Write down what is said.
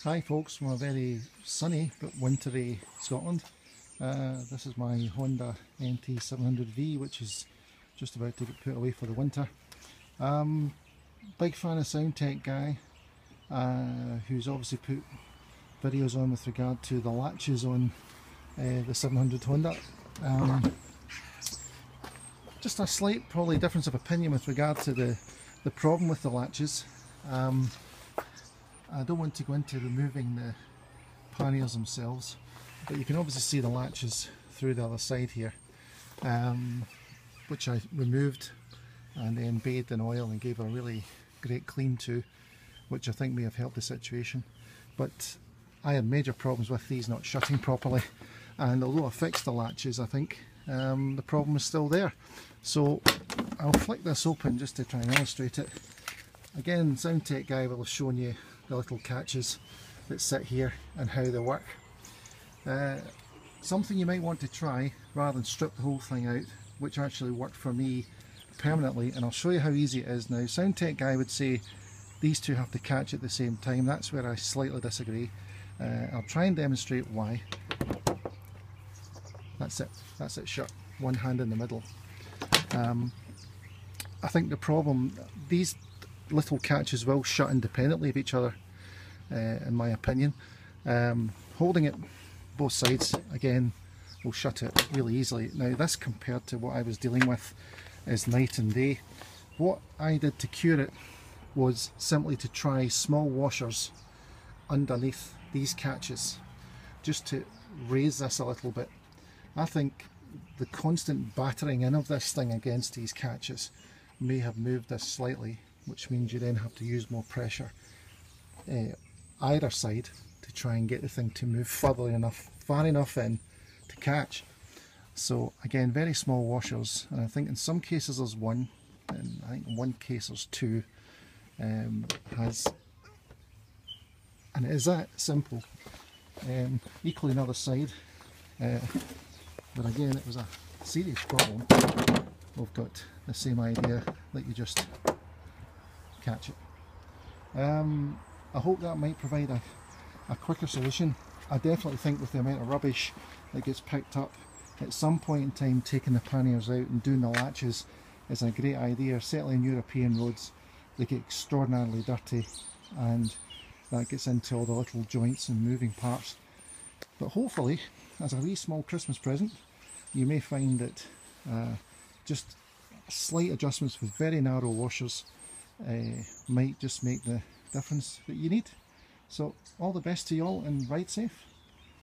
Hi folks, from a very sunny but wintry Scotland. This is my Honda NT700V, which is just about to get put away for the winter. Big fan of Soundtech guy, who's obviously put videos on with regard to the latches on the 700 Honda. Just a slight probably difference of opinion with regard to the problem with the latches. I don't want to go into removing the panniers themselves, but you can obviously see the latches through the other side here, which I removed and then bathed in oil and gave a really great clean to, which I think may have helped the situation. But I had major problems with these not shutting properly, and although I fixed the latches, I think the problem is still there. So I'll flick this open just to try and illustrate it. Again, Soundtech guy will have shown you the little catches that sit here and how they work. Something you might want to try, rather than strip the whole thing out, which actually worked for me permanently, and I'll show you how easy it is now. Soundtech guy would say these two have to catch at the same time. That's where I slightly disagree. I'll try and demonstrate why. That's it shut, one hand in the middle. I think the problem, these little catches will shut independently of each other, in my opinion. Holding it both sides again will shut it really easily. Now this, compared to what I was dealing with, is night and day. What I did to cure it was simply to try small washers underneath these catches, just to raise this a little bit. I think the constant battering in of this thing against these catches may have moved this slightly, which means you then have to use more pressure either side to try and get the thing to move far enough in to catch. So again, very small washers, and I think in some cases there's one, and I think in one case there's two. And it is that simple. Equally another side, but again it was a serious problem. We've got the same idea that you just catch it. I hope that might provide a quicker solution. I definitely think with the amount of rubbish that gets picked up, at some point in time taking the panniers out and doing the latches is a great idea. Certainly in European roads they get extraordinarily dirty, and that gets into all the little joints and moving parts. But hopefully, as a wee small Christmas present, you may find that just slight adjustments with very narrow washers might just make the difference that you need. So all the best to you all, and ride safe.